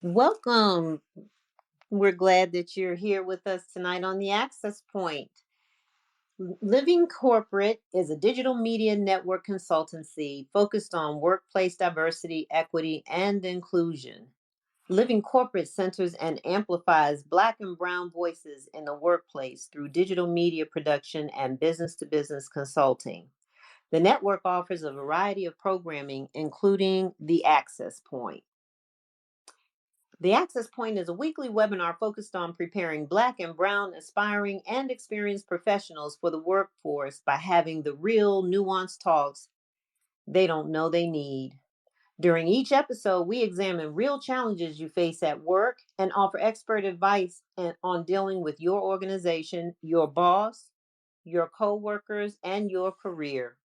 Welcome. We're glad that you're here with us tonight on the Access Point. Living Corporate is a digital media network consultancy focused on workplace diversity, equity, and inclusion. Living Corporate centers and amplifies Black and Brown voices in the workplace through digital media production and business to business consulting. The network offers a variety of programming, including the Access Point. The Access Point is a weekly webinar focused on preparing Black and Brown aspiring and experienced professionals for the workforce by having the real nuanced talks they don't know they need. During each episode, we examine real challenges you face at work and offer expert advice on dealing with your organization, your boss, your coworkers, and your career.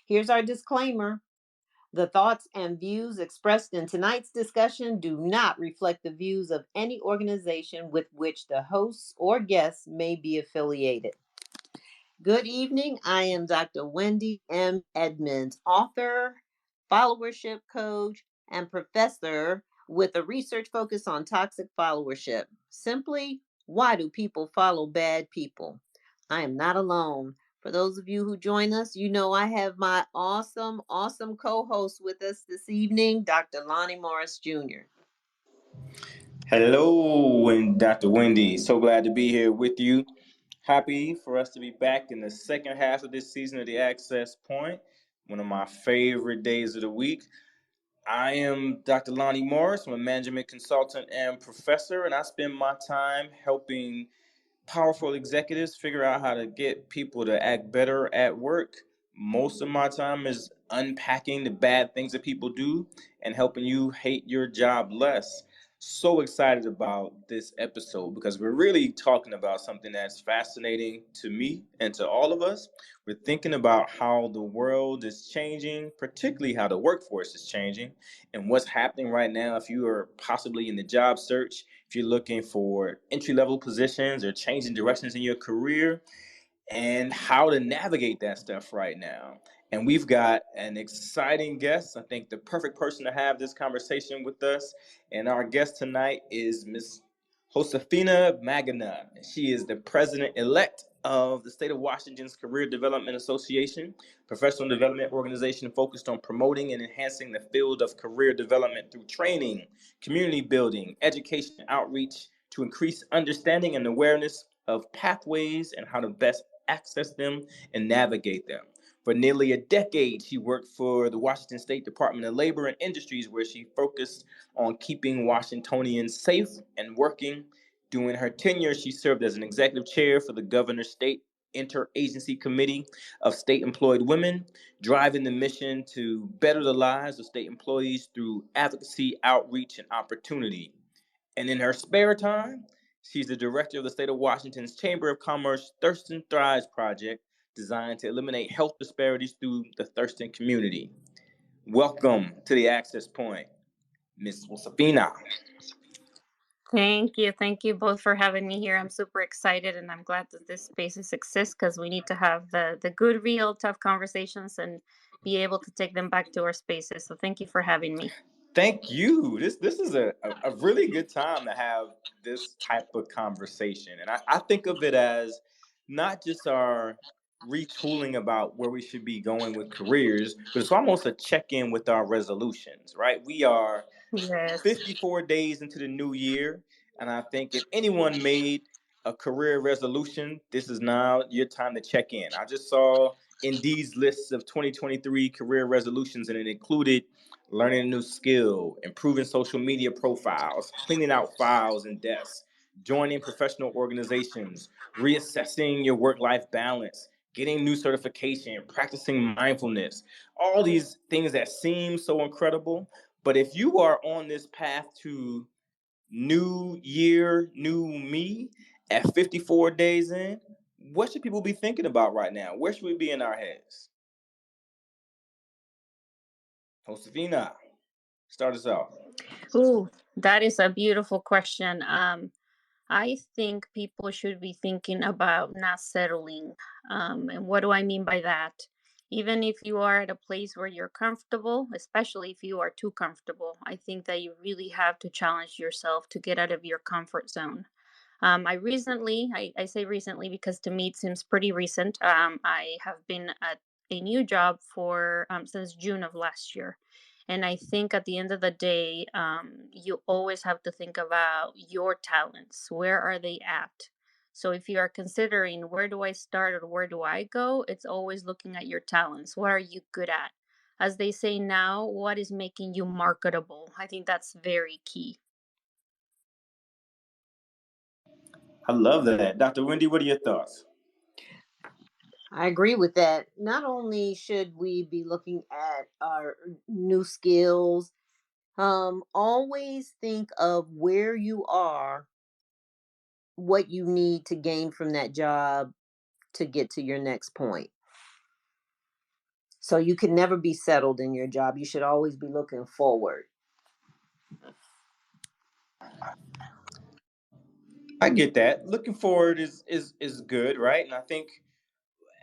Here's our disclaimer. The thoughts and views expressed in tonight's discussion do not reflect the views of any organization with which the hosts or guests may be affiliated. Good evening. I am Dr. Wendy M. Edmonds, author, followership coach, and professor with a research focus on toxic followership. Simply, why do people follow bad people? I am not alone. For those of you who join us, you know I have my awesome co host with us this evening, Dr. Lonnie Morris Jr. Hello, and Dr. Wendy. So glad to be here with you. Happy for us to be back in the second half of this season of the Access Point, one of my favorite days of the week. I am Dr. Lonnie Morris. I'm a management consultant and professor, and I spend my time helping powerful executives figure out how to get people to act better at work. Most of my time is unpacking the bad things that people do and helping you hate your job less. So excited about this episode because we're really talking about something that's fascinating to me and to all of us. We're thinking about how the world is changing, particularly how the workforce is changing, and what's happening right now if you are possibly in the job search, if you're looking for entry-level positions or changing directions in your career, and how to navigate that stuff right now. And we've got an exciting guest. I think the perfect person to have this conversation with us. And our guest tonight is Miss Josefina Magaña. She is the president-elect of the State of Washington's Career Development Association, professional development organization focused on promoting and enhancing the field of career development through training, community building, education, outreach to increase understanding and awareness of pathways and how to best access them and navigate them. For nearly a decade, she worked for the Washington State Department of Labor and Industries, where she focused on keeping Washingtonians safe and working. During her tenure, she served as an executive chair for the Governor's State Interagency Committee of State Employed Women, driving the mission to better the lives of state employees through advocacy, outreach, and opportunity. And in her spare time, she's the director of the state of Washington's Chamber of Commerce Thurston Thrives Project, designed to eliminate health disparities through the Thurston community. Welcome to the Access Point, Ms. Josefina. Thank you. Thank you both for having me here. I'm super excited and I'm glad that this spaces exist because we need to have the good, real, tough conversations and be able to take them back to our spaces. So thank you for having me. Thank you. This is a really good time to have this type of conversation. And I think of it as not just our retooling about where we should be going with careers, but it's almost a check-in with our resolutions, right? We are Yes. 54 days into the new year. And I think if anyone made a career resolution, this is now your time to check in. I just saw Indeed's lists of 2023 career resolutions, and it included learning a new skill, improving social media profiles, cleaning out files and desks, joining professional organizations, reassessing your work-life balance, getting new certification, practicing mindfulness, all these things that seem so incredible. But if you are on this path to new year, new me at 54 days in, what should people be thinking about right now? Where should we be in our heads? Josefina, start us off. Ooh, that is a beautiful question. I think people should be thinking about not settling. And what do I mean by that? Even if you are at a place where you're comfortable, especially if you are too comfortable, I think that you really have to challenge yourself to get out of your comfort zone. I say recently because to me it seems pretty recent. I have been at a new job for since June of last year. And I think at the end of the day, you always have to think about your talents. Where are they at? So if you are considering where do I start or where do I go, it's always looking at your talents. What are you good at? As they say now, what is making you marketable? I think that's very key. I love that. Dr. Wendy, what are your thoughts? I agree with that. Not only should we be looking at our new skills, always think of where you are, what you need to gain from that job to get to your next point. So you can never be settled in your job. You should always be looking forward. I get that. Looking forward is good, right? And I think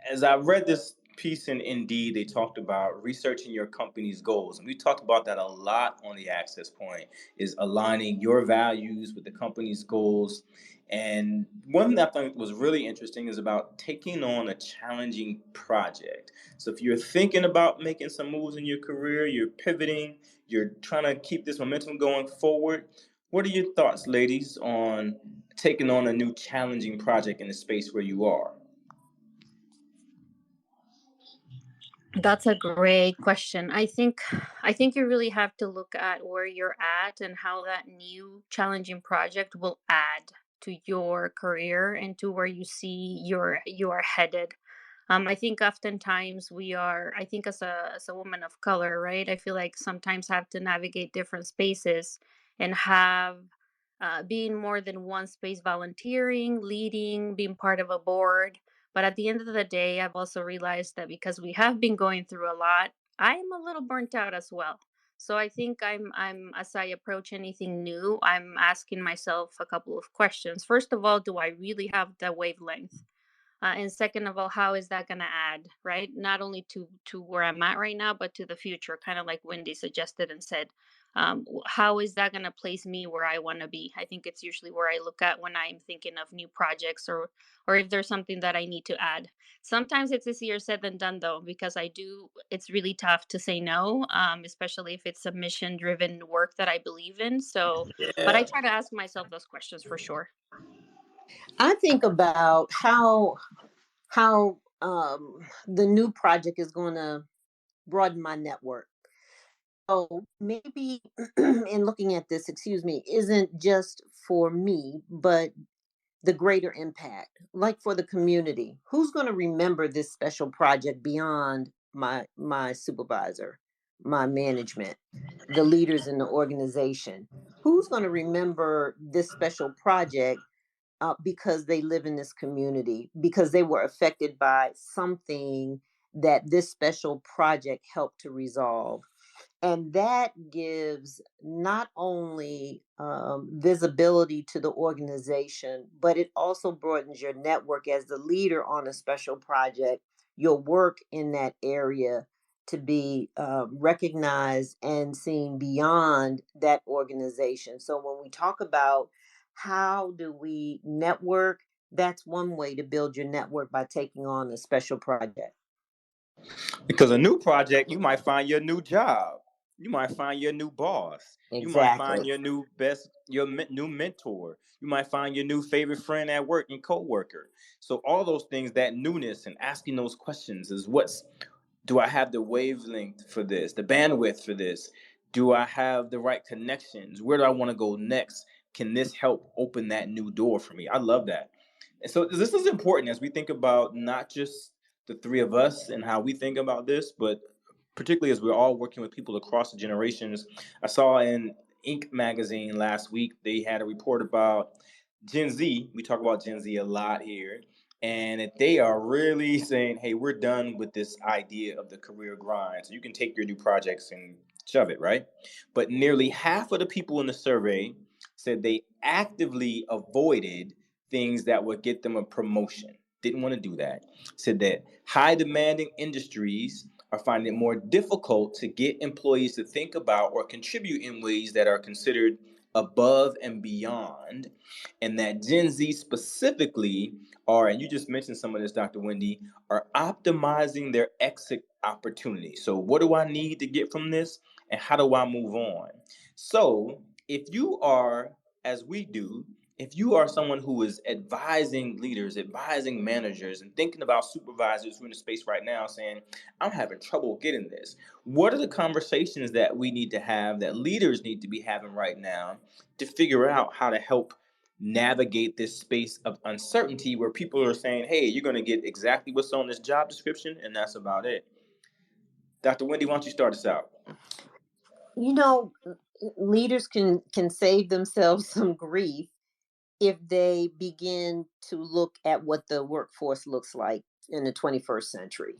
as I read this piece in Indeed, they talked about researching your company's goals, and we talked about that a lot on the Access Point. Is aligning your values with the company's goals. And one that I think was really interesting is about taking on a challenging project. So if you're thinking about making some moves in your career, you're pivoting, you're trying to keep this momentum going forward. What are your thoughts, ladies, on taking on a new challenging project in the space where you are? That's a great question. I think you really have to look at where you're at and how that new challenging project will add to your career and to where you see you're headed. I think oftentimes I think as a woman of color, right? I feel like sometimes have to navigate different spaces and have being more than one space volunteering, leading, being part of a board. But at the end of the day, I've also realized that because we have been going through a lot, I'm a little burnt out as well. So I think I'm as I approach anything new, I'm asking myself a couple of questions. First of all, do I really have the wavelength? And second of all, how is that going to add, right? Not only to where I'm at right now, but to the future, kind of like Wendy suggested and said. How is that going to place me where I want to be? I think it's usually where I look at when I'm thinking of new projects or if there's something that I need to add. Sometimes it's easier said than done though, because it's really tough to say no, especially if it's a mission driven work that I believe in. So, but I Yeah. try to ask myself those questions for sure. I think about how the new project is going to broaden my network. So maybe in looking at this, excuse me, isn't just for me, but the greater impact, like for the community. Who's going to remember this special project beyond my supervisor, my management, the leaders in the organization? Who's going to remember this special project because they live in this community, because they were affected by something that this special project helped to resolve? And that gives not only visibility to the organization, but it also broadens your network as the leader on a special project. Your work in that area to be recognized and seen beyond that organization. So when we talk about how do we network, that's one way to build your network, by taking on a special project. Because a new project, you might find your new job. You might find your new boss. You might find Exactly. your new mentor. You might find your new favorite friend at work and coworker. So all those things, that newness and asking those questions is what's do I have the wavelength for this, the bandwidth for this? Do I have the right connections? Where do I want to go next? Can this help open that new door for me? I love that. And so this is important as we think about not just the three of us and how we think about this, but particularly as we're all working with people across the generations. I saw in Inc. magazine last week, they had a report about Gen Z. We talk about Gen Z a lot here, and that they are really saying, hey, we're done with this idea of the career grind. So you can take your new projects and shove it, right? But nearly half of the people in the survey said they actively avoided things that would get them a promotion. didn't want to do that. Said that high demanding industries are finding it more difficult to get employees to think about or contribute in ways that are considered above and beyond. And that Gen Z specifically are, and you just mentioned some of this, Dr. Wendy, are optimizing their exit opportunity. So, what do I need to get from this? And how do I move on? So, if you are, as we do, if you are someone who is advising leaders, advising managers, and thinking about supervisors who are in the space right now saying, I'm having trouble getting this, what are the conversations that we need to have, that leaders need to be having right now to figure out how to help navigate this space of uncertainty where people are saying, hey, you're going to get exactly what's on this job description, and that's about it? Dr. Wendy, why don't you start us out? You know, leaders can save themselves some grief if they begin to look at what the workforce looks like in the 21st century,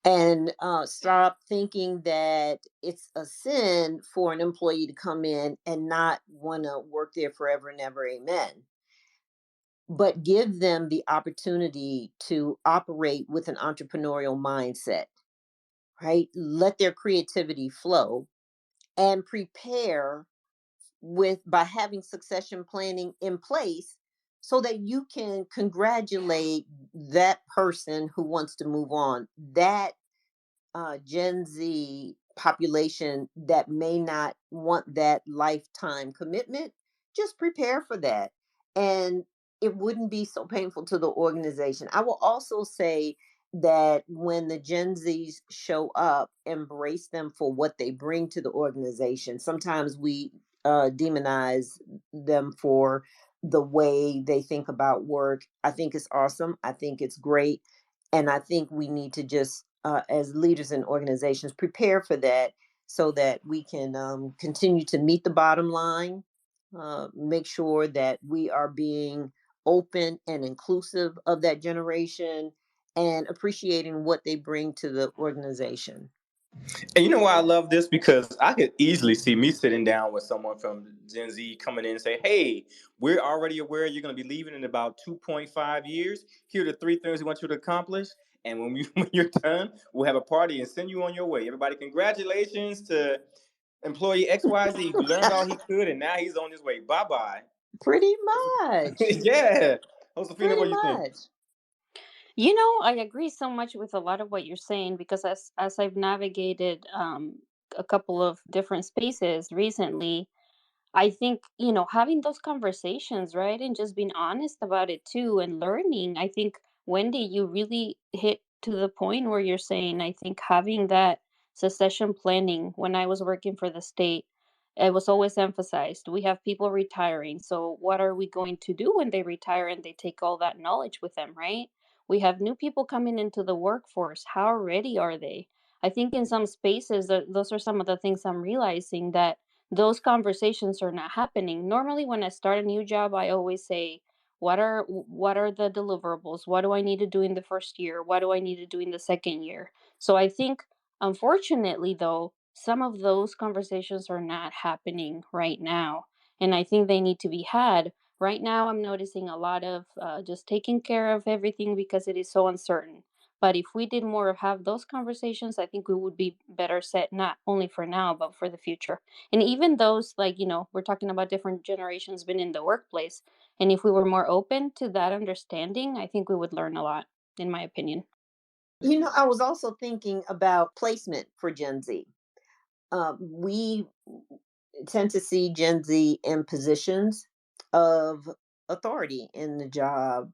and stop thinking that it's a sin for an employee to come in and not want to work there forever and ever, amen, but give them the opportunity to operate with an entrepreneurial mindset, right? Let their creativity flow, and prepare with by having succession planning in place so that you can congratulate that person who wants to move on, that Gen Z population that may not want that lifetime commitment. Just prepare for that. And it wouldn't be so painful to the organization. I will also say that when the Gen Zs show up, embrace them for what they bring to the organization. Sometimes we demonize them for the way they think about work. I think it's awesome. I think it's great. And I think we need to just, as leaders in organizations, prepare for that so that we can continue to meet the bottom line, make sure that we are being open and inclusive of that generation, and appreciating what they bring to the organization. And you know why I love this? Because I could easily see me sitting down with someone from Gen Z coming in and say, hey, we're already aware you're going to be leaving in about 2.5 years. Here are the three things we want you to accomplish. And when you're done, we'll have a party and send you on your way. Everybody, congratulations to employee XYZ who learned all he could, and now he's on his way. Bye-bye. Pretty much. Yeah. Josefina, Pretty what do you think? much. I agree so much with a lot of what you're saying because as I've navigated a couple of different spaces recently, I think, having those conversations, right? And just being honest about it too and learning. I think, Wendy, you really hit to the point where you're saying, I think having that succession planning when I was working for the state, it was always emphasized. We have people retiring. So, what are we going to do when they retire and they take all that knowledge with them, right? We have new people coming into the workforce. How ready are they? I think in some spaces, those are some of the things I'm realizing that those conversations are not happening. Normally when I start a new job, I always say, what are the deliverables? What do I need to do in the first year? What do I need to do in the second year? So I think, unfortunately though, some of those conversations are not happening right now, and I think they need to be had. Right now I'm noticing a lot of just taking care of everything because it is so uncertain. But if we did more of have those conversations, I think we would be better set, not only for now but for the future. And even those, like, we're talking about different generations been in the workplace. And if we were more open to that understanding, I think we would learn a lot, in my opinion. I was also thinking about placement for Gen Z. We tend to see Gen Z in positions of authority in the job,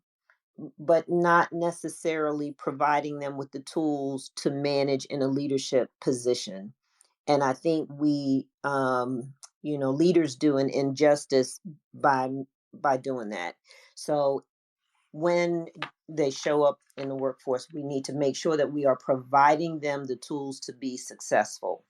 but not necessarily providing them with the tools to manage in a leadership position. And I think leaders do an injustice by doing that. So when they show up in the workforce, we need to make sure that we are providing them the tools to be successful.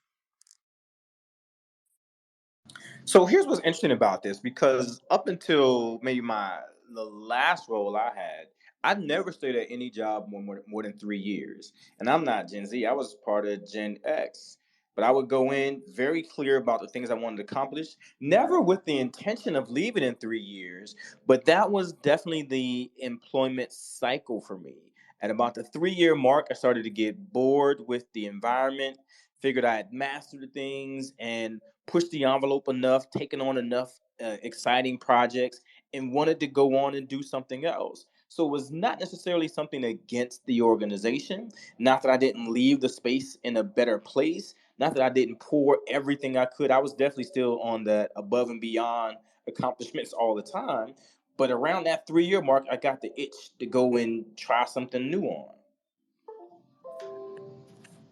So here's what's interesting about this, because up until maybe the last role I had, I never stayed at any job more than 3 years. And I'm not Gen Z. I was part of Gen X. But I would go in very clear about the things I wanted to accomplish, never with the intention of leaving in 3 years, but that was definitely the employment cycle for me. At about the 3 year mark, I started to get bored with the environment, figured I had mastered the things and pushed the envelope enough, taken on enough exciting projects, and wanted to go on and do something else. So it was not necessarily something against the organization. Not that I didn't leave the space in a better place. Not that I didn't pour everything I could. I was definitely still on that above and beyond accomplishments all the time. But around that 3 year mark, I got the itch to go and try something new on.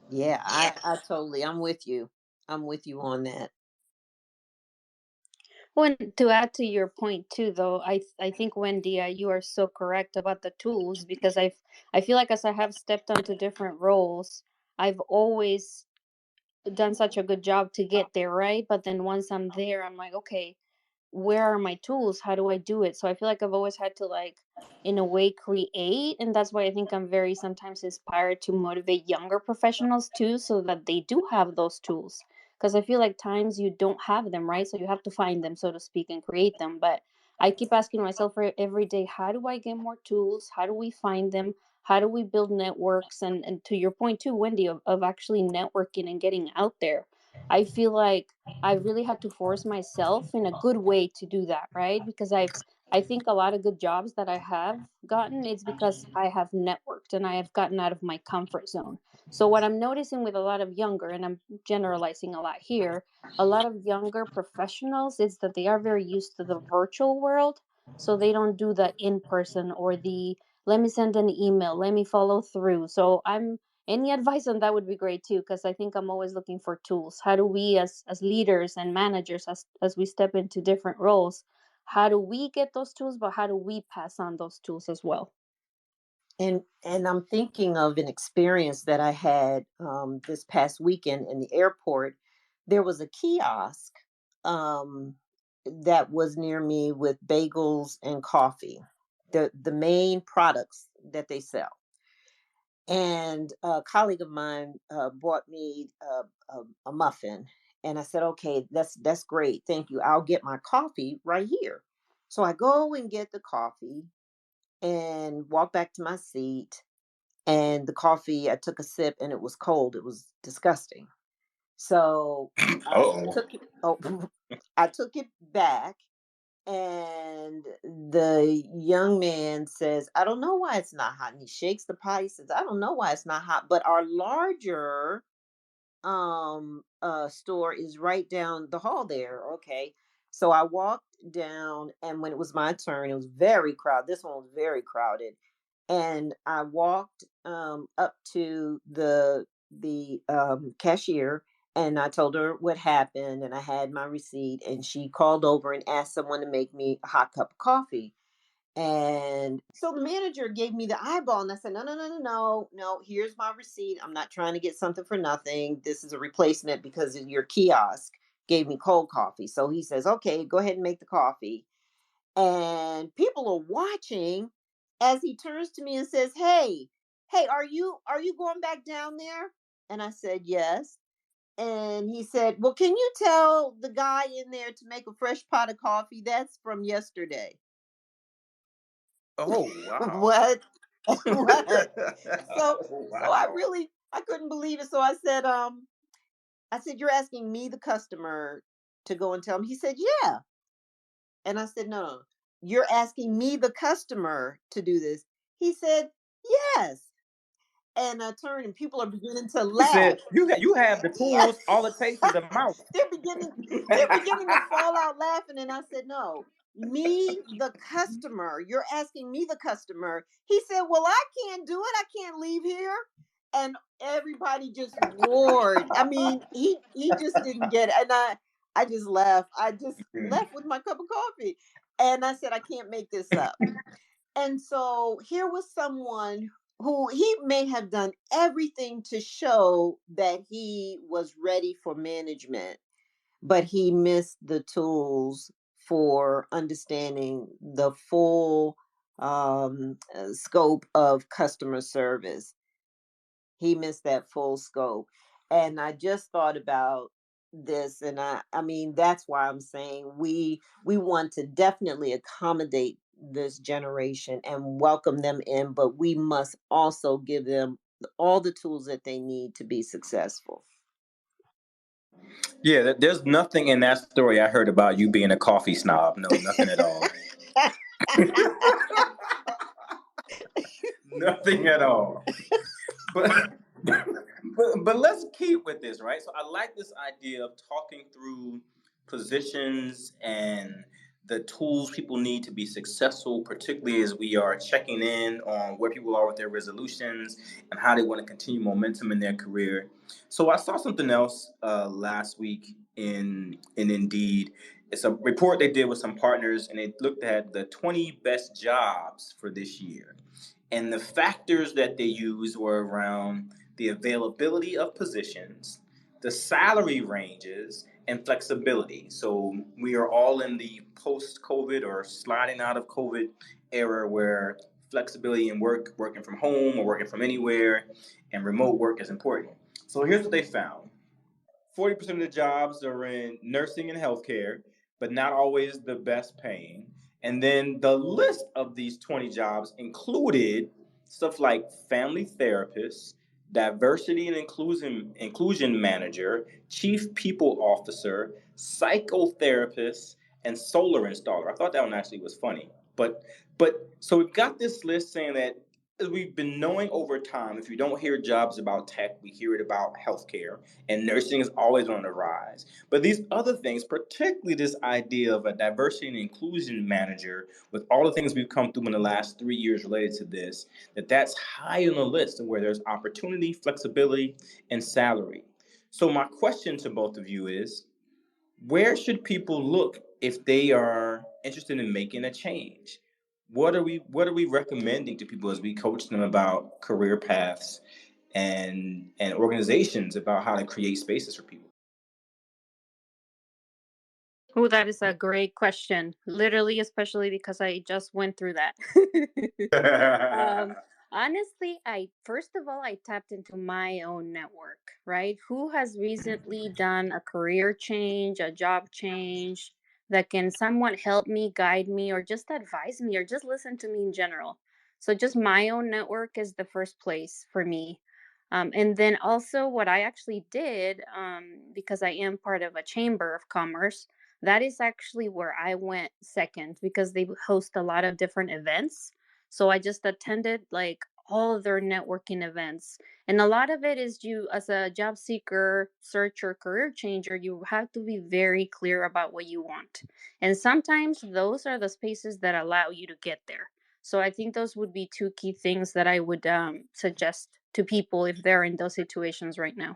Yeah, I totally, I'm with you. I'm with you on that. Well, and to add to your point too, though, I think Wendy, you are so correct about the tools because I feel like as I have stepped onto different roles, I've always done such a good job to get there, right? But then once I'm there, I'm like, okay, where are my tools? How do I do it? So I feel like I've always had to like in a way create, and that's why I think I'm very sometimes inspired to motivate younger professionals too so that they do have those tools. Because I feel like times you don't have them, right? So you have to find them, so to speak, and create them. But I keep asking myself every day, how do I get more tools? How do we find them? How do we build networks? And to your point too, Wendy, of actually networking and getting out there. I feel like I really had to force myself in a good way to do that, right? Because I think a lot of good jobs that I have gotten, it's because I have networked and I have gotten out of my comfort zone. So what I'm noticing with a lot of younger, and I'm generalizing a lot here, a lot of younger professionals is that they are very used to the virtual world. So they don't do the in person or the let me send an email, let me follow through. So I'm any advice on that would be great too, because I think I'm always looking for tools. How do we as leaders and managers as we step into different roles, how do we get those tools, but how do we pass on those tools as well? And I'm thinking of an experience that I had this past weekend in the airport. There was a kiosk um, that was near me with bagels and coffee, the main products that they sell. And a colleague of mine bought me a muffin, and I said, "Okay, that's great, thank you. I'll get my coffee right here." So I go and get the coffee and walk back to my seat, and the coffee, I took a sip and it was cold. It was disgusting. So I Oh. took it. Oh, I took it back, and the young man says, "I don't know why it's not hot." And he shakes the pot. He says, "I don't know why it's not hot, but our larger store is right down the hall there." Okay. So I walked down, and when it was my turn, it was very crowded. This one was very crowded. And I walked up to the cashier, and I told her what happened, and I had my receipt, and she called over and asked someone to make me a hot cup of coffee. And so the manager gave me the eyeball, and I said, "No, no, no, no, no, no. Here's my receipt. I'm not trying to get something for nothing. This is a replacement because your kiosk gave me cold coffee." So he says, "Okay, go ahead and make the coffee." And people are watching as he turns to me and says, "Hey, hey, are you going back down there?" And I said, "Yes." And he said, "Well, can you tell the guy in there to make a fresh pot of coffee? That's from yesterday." Oh, wow. What? What? So so I Wow. really, I couldn't believe it. So I said, "You're asking me, the customer, to go and tell him?" He said, "Yeah." And I said, "No, no, no. You're asking me, the customer, to do this." He said, "Yes." And I turned, and people are beginning to He said, laugh. you have the Yeah. tools. All it takes is a mouth. they're beginning they're beginning to fall out laughing. And I said, "No, me, the customer. You're asking me, the customer." He said, "Well, I can't do it. I can't leave here." And everybody just roared. I mean, he just didn't get it. And I just laughed. I just left with my cup of coffee. And I said, "I can't make this up." And so here was someone who he may have done everything to show that he was ready for management, but he missed the tools for understanding the full scope of customer service. He missed that full scope. And I just thought about this, and I mean that's why I'm saying we want to definitely accommodate this generation and welcome them in, but we must also give them all the tools that they need to be successful. Yeah, there's nothing in that story I heard about you being a coffee snob. No, nothing at all. Nothing at all. But, but let's keep with this, right? So I like this idea of talking through positions and the tools people need to be successful, particularly as we are checking in on where people are with their resolutions and how they want to continue momentum in their career. So I saw something else last week in Indeed. It's a report they did with some partners, and they looked at the 20 best jobs for this year. And the factors that they used were around the availability of positions, the salary ranges, and flexibility. So we are all in the post-COVID or sliding out of COVID era where flexibility in work, working from home or working from anywhere, and remote work is important. So here's what they found. 40% of the jobs are in nursing and healthcare, but not always the best paying. And then the list of these 20 jobs included stuff like family therapist, diversity and inclusion manager, chief people officer, psychotherapist, and solar installer. I thought that one actually was funny. But so we've got this list saying that as we've been knowing over time, if you don't hear jobs about tech, we hear it about healthcare, and nursing is always on the rise. But these other things, particularly this idea of a diversity and inclusion manager, with all the things we've come through in the last 3 years related to this, that's high on the list of where there's opportunity, flexibility, and salary. So my question to both of you is, where should people look if they are interested in making a change? What are we recommending to people as we coach them about career paths and organizations about how to create spaces for people? Oh, that is a great question. Literally, especially because I just went through that. Um, honestly, I first of all I tapped into my own network, right? Who has recently done a career change, a job change that can somewhat help me, guide me, or just advise me, or just listen to me in general. So just my own network is the first place for me. And then also what I actually did, because I am part of a chamber of commerce, that is actually where I went second because they host a lot of different events. So I just attended like all of their networking events. And a lot of it is you, as a job seeker, searcher, career changer, you have to be very clear about what you want. And sometimes those are the spaces that allow you to get there. So I think those would be two key things that I would suggest to people if they're in those situations right now.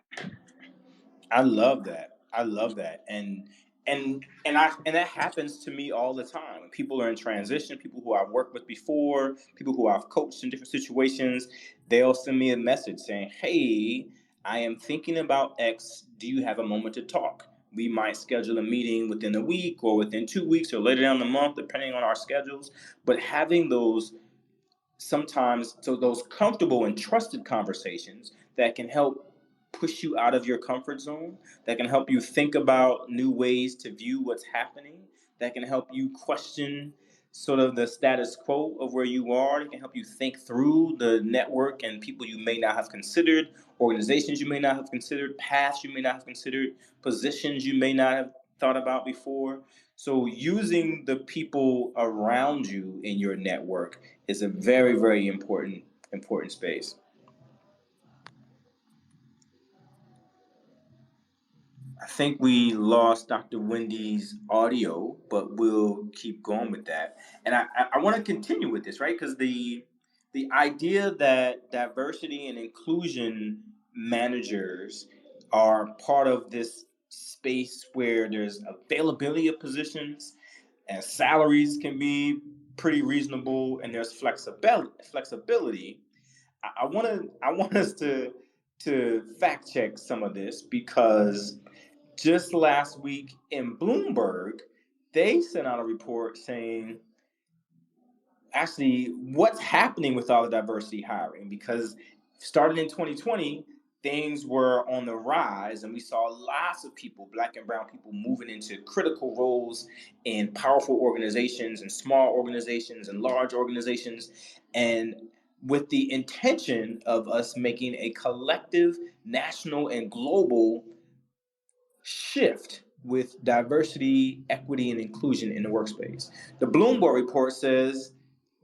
I love that. I love that. And that happens to me all the time. When people are in transition, people who I've worked with before, people who I've coached in different situations, they'll send me a message saying, "Hey, I am thinking about X. Do you have a moment to talk?" We might schedule a meeting within a week or within 2 weeks or later down the month, depending on our schedules. But having those sometimes so those comfortable and trusted conversations that can help push you out of your comfort zone, that can help you think about new ways to view what's happening, that can help you question sort of the status quo of where you are. It can help you think through the network and people you may not have considered, organizations you may not have considered, paths you may not have considered, positions you may not have thought about before. So using the people around you in your network is a very, very important space. I think we lost Dr. Wendy's audio, but we'll keep going with that. And I want to continue with this, right? Because the idea that diversity and inclusion managers are part of this space where there's availability of positions and salaries can be pretty reasonable and there's flexibility. I want us to fact check some of this because just last week in Bloomberg, they sent out a report saying actually what's happening with all the diversity hiring because starting in 2020, things were on the rise, and we saw lots of people, black and brown people, moving into critical roles in powerful organizations and small organizations and large organizations, and with the intention of us making a collective, national, and global shift with diversity, equity, and inclusion in the workspace. The Bloomberg report says,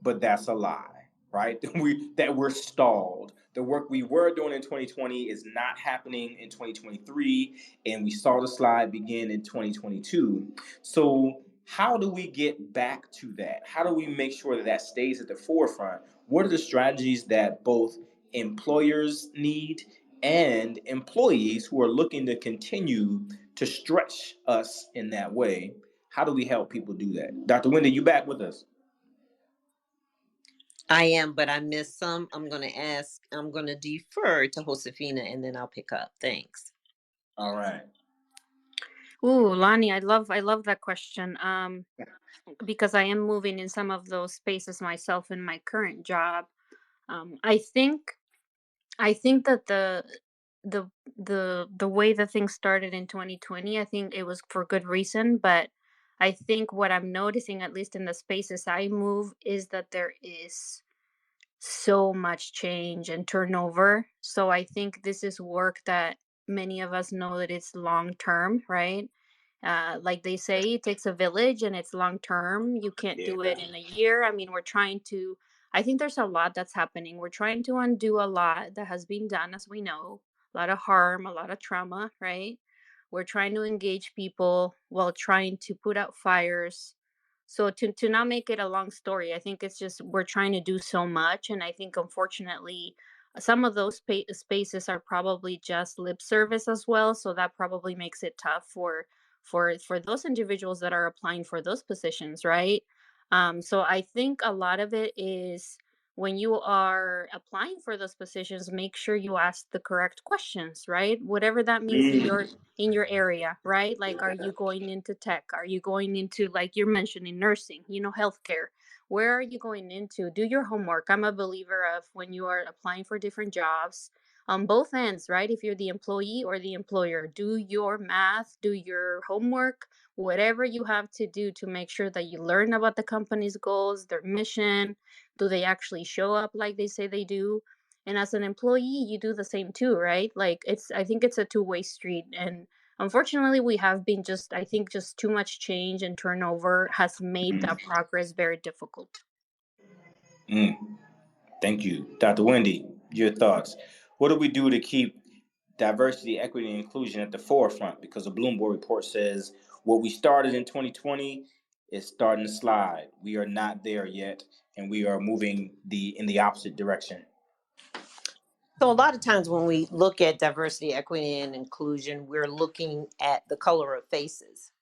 but that's a lie, right? We're stalled. The work we were doing in 2020 is not happening in 2023, and we saw the slide begin in 2022. So how do we get back to that? How do we make sure that that stays at the forefront? What are the strategies that both employers need and employees who are looking to continue to stretch us in that way? How do we help people do that? Dr. Wendy, you back with us? I am, but I missed some. I'm going to defer to Josefina and then I'll pick up. Thanks. All right. Ooh, Lonnie, I love that question. Because I am moving in some of those spaces myself in my current job. I think that the the way that things started in 2020, I think it was for good reason, but I think what I'm noticing, at least in the spaces I move, is that there is so much change and turnover. So I think this is work that many of us know that it's long term, right? Like they say, it takes a village and it's long term. You can't do it Yeah. in a year. I mean, we're trying to, I think there's a lot that's happening. We're trying to undo a lot that has been done, as we know, a lot of harm, a lot of trauma, right? We're trying to engage people while trying to put out fires. So to not make it a long story, I think it's just we're trying to do so much, and I think unfortunately some of those spaces are probably just lip service as well. So that probably makes it tough for those individuals that are applying for those positions, right? So I think a lot of it is when you are applying for those positions, make sure you ask the correct questions, right? Whatever that means in your area, right? Like, are you going into tech? Are you going into, like you're mentioning, nursing, healthcare? Where are you going into? Do your homework. I'm a believer of when you are applying for different jobs on both ends, right? If you're the employee or the employer, do your math, do your homework, whatever you have to do to make sure that you learn about the company's goals, their mission. Do they actually show up like they say they do? And as an employee, you do the same too, right? Like I think it's a two-way street. And unfortunately, we have been I think just too much change and turnover has made that progress very difficult. Mm. Thank you. Dr. Wendy, your thoughts. What do we do to keep diversity, equity, and inclusion at the forefront? Because the Bloomberg report says what we started in 2020 is starting to slide. We are not there yet, and we are moving in the opposite direction. So, a lot of times when we look at diversity, equity, and inclusion, we're looking at the color of faces.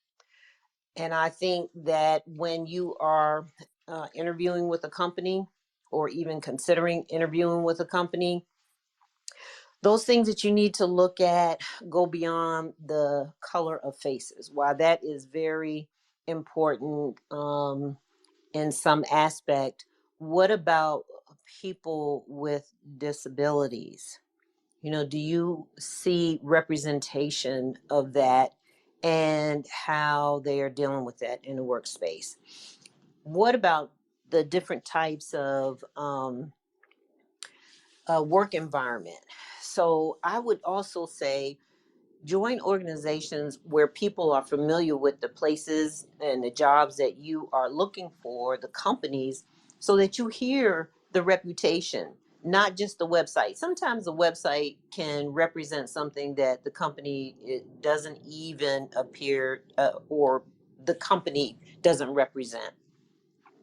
And I think that when you are interviewing with a company or even considering interviewing with a company, those things that you need to look at go beyond the color of faces. While that is very important in some aspect, what about people with disabilities? Do you see representation of that and how they are dealing with that in the workspace? What about the different types of work environment? So I would also say join organizations where people are familiar with the places and the jobs that you are looking for, the companies, so that you hear the reputation, not just the website. Sometimes the website can represent something that the company it doesn't even appear or the company doesn't represent.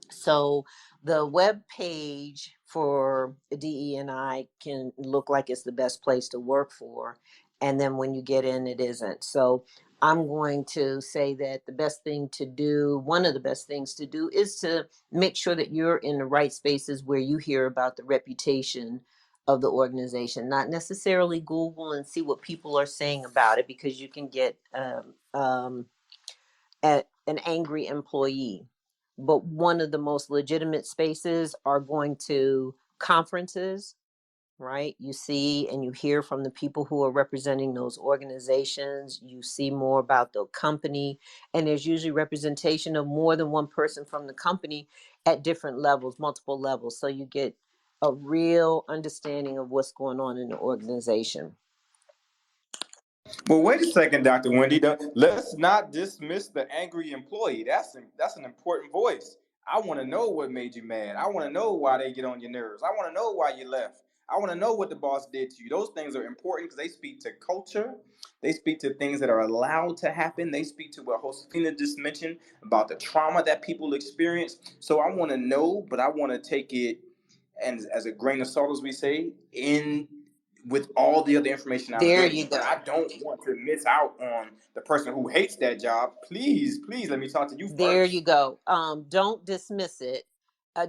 So the web page for DE&I can look like it's the best place to work for. And then when you get in, it isn't. So I'm going to say that the best thing to do, one of the best things to do, is to make sure that you're in the right spaces where you hear about the reputation of the organization, not necessarily Google and see what people are saying about it, because you can get an angry employee. But one of the most legitimate spaces are going to conferences, right? You see and you hear from the people who are representing those organizations. You see more about the company, and there's usually representation of more than one person from the company at different levels, multiple levels. So you get a real understanding of what's going on in the organization. Well, wait a second, Dr. Wendy. Let's not dismiss the angry employee. That's an important voice. I want to know what made you mad. I want to know why they get on your nerves. I want to know why you left. I want to know what the boss did to you. Those things are important because they speak to culture. They speak to things that are allowed to happen. They speak to what Josefina just mentioned about the trauma that people experience. So I want to know, but I want to take it and as a grain of salt, as we say, in with all the other information I'm There you getting. But go. I don't want to miss out on the person who hates that job. Please, please let me talk to you There you first. go. Don't dismiss it.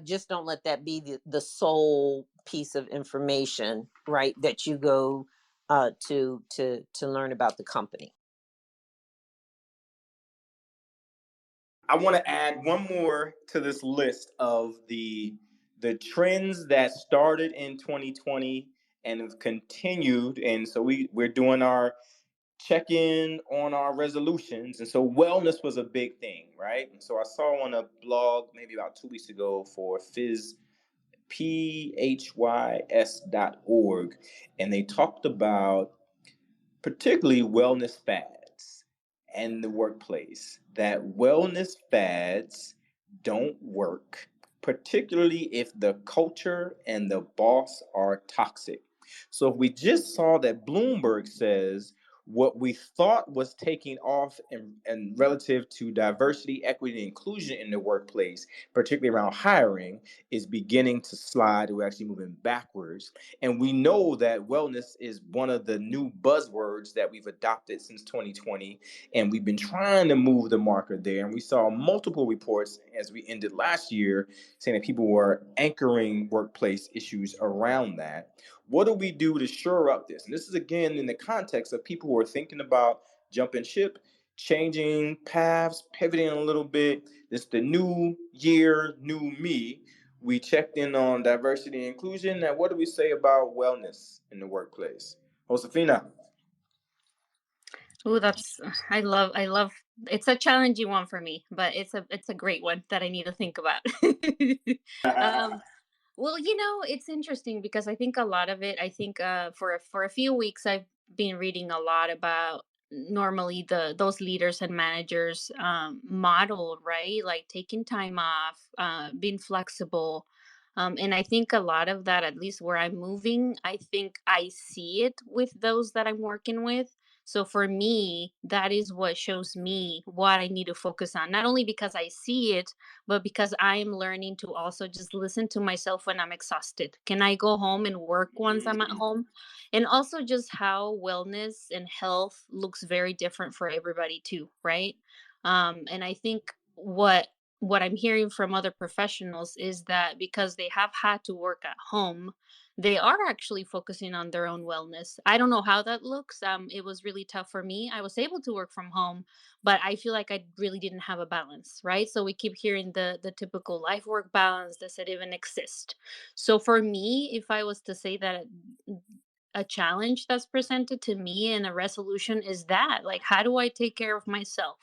Just don't let that be the sole piece of information, right? That you go to learn about the company. I want to add one more to this list of the trends that started in 2020 and have continued. And so we're doing our check in on our resolutions. And so wellness was a big thing, right? And so I saw on a blog maybe about 2 weeks ago for phys.org, and they talked about particularly wellness fads and the workplace, that wellness fads don't work, particularly if the culture and the boss are toxic. So if we just saw that Bloomberg says what we thought was taking off and relative to diversity, equity, and inclusion in the workplace, particularly around hiring, is beginning to slide. We're actually moving backwards. And we know that wellness is one of the new buzzwords that we've adopted since 2020. And we've been trying to move the marker there. And we saw multiple reports as we ended last year saying that people were anchoring workplace issues around that. What do we do to shore up this? And this is again in the context of people who are thinking about jumping ship, changing paths, pivoting a little bit. This is the new year, new me. We checked in on diversity and inclusion. Now, what do we say about wellness in the workplace? Josefina. Oh, that's I love it's a challenging one for me, but it's a great one that I need to think about. um well, it's interesting because I think a lot of it, I think for a few weeks I've been reading a lot about normally those leaders and managers model, right? Like taking time off, being flexible. And I think a lot of that, at least where I'm moving, I think I see it with those that I'm working with. So for me, that is what shows me what I need to focus on, not only because I see it, but because I am learning to also just listen to myself when I'm exhausted. Can I go home and work once I'm at home? And also just how wellness and health looks very different for everybody too, right? And I think what I'm hearing from other professionals is that because they have had to work at home, they are actually focusing on their own wellness. I don't know how that looks. It was really tough for me. I was able to work from home, but I feel like I really didn't have a balance, right? So we keep hearing the typical life work balance. Does it even exist? So for me, if I was to say that a challenge that's presented to me and a resolution is that, like, how do I take care of myself?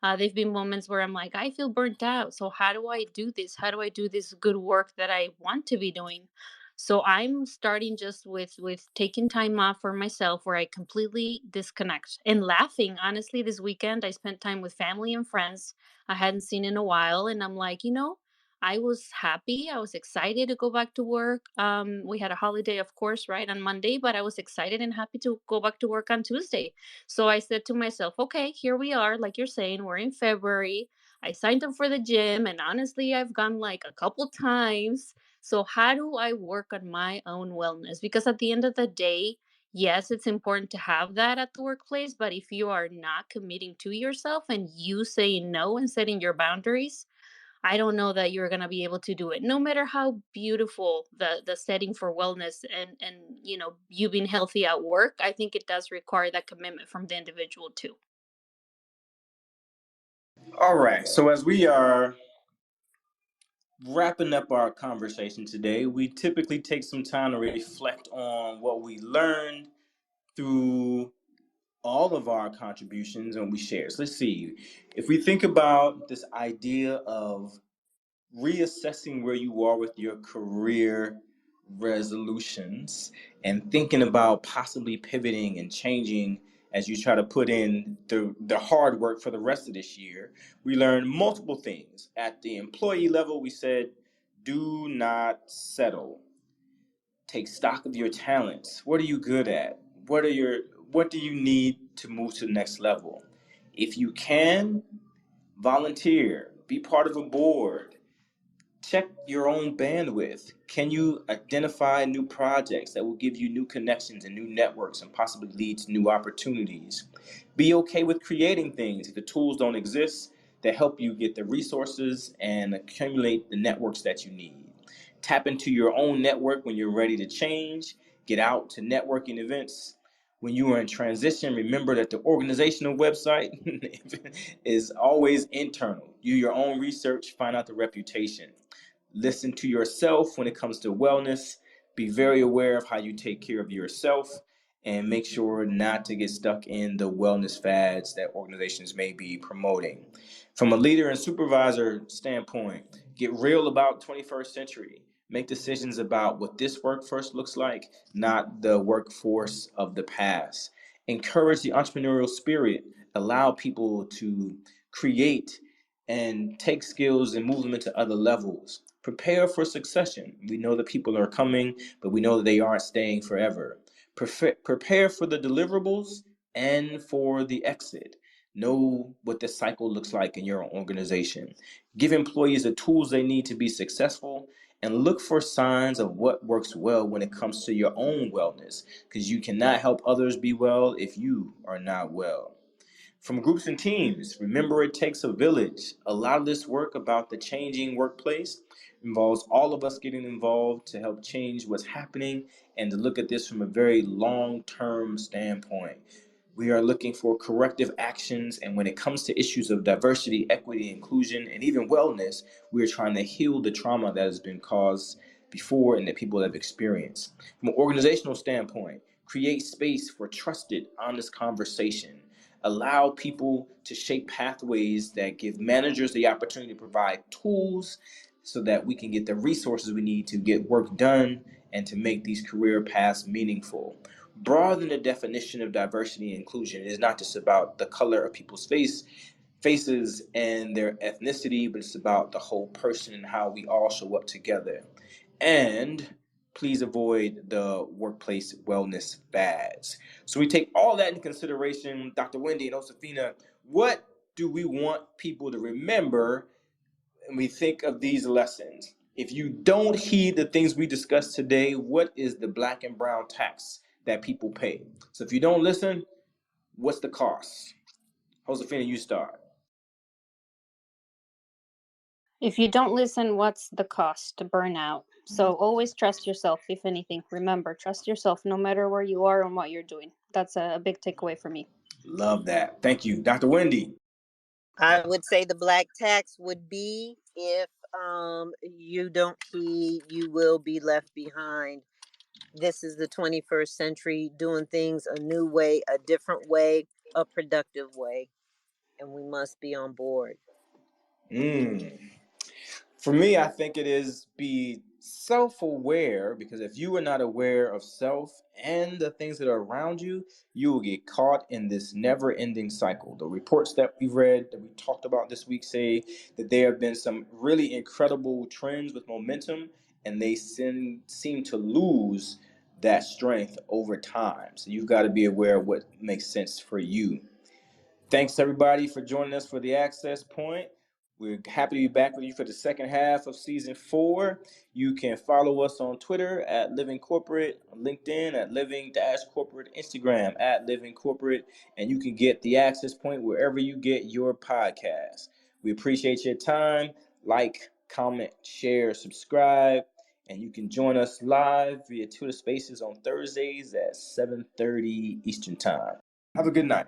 There've been moments where I'm like, I feel burnt out. So how do I do this? How do I do this good work that I want to be doing? So I'm starting just with taking time off for myself where I completely disconnect and laughing. Honestly, this weekend I spent time with family and friends I hadn't seen in a while, and I'm like, I was happy. I was excited to go back to work. We had a holiday, of course, right, on Monday, but I was excited and happy to go back to work on Tuesday. So I said to myself, okay, here we are. Like you're saying, we're in February. I signed up for the gym, and honestly, I've gone like a couple times. So, how do I work on my own wellness? Because at the end of the day, yes, it's important to have that at the workplace, but if you are not committing to yourself and you saying no and setting your boundaries, I don't know that you're going to be able to do it. No matter how beautiful the setting for wellness and you being healthy at work, I think it does require that commitment from the individual too. All right. So as we are wrapping up our conversation today, we typically take some time to reflect on what we learned through all of our contributions and we share. So let's see. If we think about this idea of reassessing where you are with your career resolutions and thinking about possibly pivoting and changing as you try to put in the hard work for the rest of this year, we learned multiple things. At the employee level, we said, do not settle. Take stock of your talents. What are you good at? What do you need to move to the next level? If you can, volunteer, be part of a board, check your own bandwidth. Can you identify new projects that will give you new connections and new networks and possibly lead to new opportunities? Be okay with creating things if the tools don't exist that help you get the resources and accumulate the networks that you need. Tap into your own network when you're ready to change. Get out to networking events. When you are in transition, remember that the organizational website is always internal. Do your own research, find out the reputation. Listen to yourself when it comes to wellness. Be very aware of how you take care of yourself and make sure not to get stuck in the wellness fads that organizations may be promoting. From a leader and supervisor standpoint, get real about 21st century. Make decisions about what this workforce looks like, not the workforce of the past. Encourage the entrepreneurial spirit. Allow people to create and take skills and move them into other levels. Prepare for succession. We know that people are coming, but we know that they aren't staying forever. Prepare for the deliverables and for the exit. Know what the cycle looks like in your organization. Give employees the tools they need to be successful and look for signs of what works well when it comes to your own wellness, because you cannot help others be well if you are not well. From groups and teams, remember it takes a village. A lot of this work about the changing workplace involves all of us getting involved to help change what's happening and to look at this from a very long-term standpoint. We are looking for corrective actions, and when it comes to issues of diversity, equity, inclusion, and even wellness, we are trying to heal the trauma that has been caused before and that people have experienced. From an organizational standpoint, create space for trusted, honest conversation. Allow people to shape pathways that give managers the opportunity to provide tools so that we can get the resources we need to get work done and to make these career paths meaningful. Broaden the definition of diversity and inclusion. It is not just about the color of people's faces and their ethnicity, but it's about the whole person and how we all show up together. And please avoid the workplace wellness fads. So we take all that into consideration. Dr. Wendy and Josefina, what do we want people to remember when we think of these lessons? If you don't heed the things we discussed today, what is the black and brown tax that people pay? So if you don't listen, what's the cost? Josefina, you start. If you don't listen, what's the cost to burn out? So always trust yourself, if anything. Remember, trust yourself no matter where you are and what you're doing. That's a big takeaway for me. Love that. Thank you. Dr. Wendy. I would say the black tax would be if you don't heed, you will be left behind. This is the 21st century, doing things a new way, a different way, a productive way, and we must be on board. For me, I think it is be self-aware, because if you are not aware of self and the things that are around you, you will get caught in this never-ending cycle. The reports that we read, that we talked about this week, say that there have been some really incredible trends with momentum, and they seem to lose that strength over time. So you've got to be aware of what makes sense for you. Thanks everybody for joining us for the Access Point. We're happy to be back with you for the second half of season 4. You can follow us on Twitter at Living Corporate, on LinkedIn at Living-Corporate, Instagram at Living Corporate, and you can get the Access Point wherever you get your podcasts. We appreciate your time. Like, comment, share, subscribe, and you can join us live via Twitter Spaces on Thursdays at 7:30 Eastern Time. Have a good night.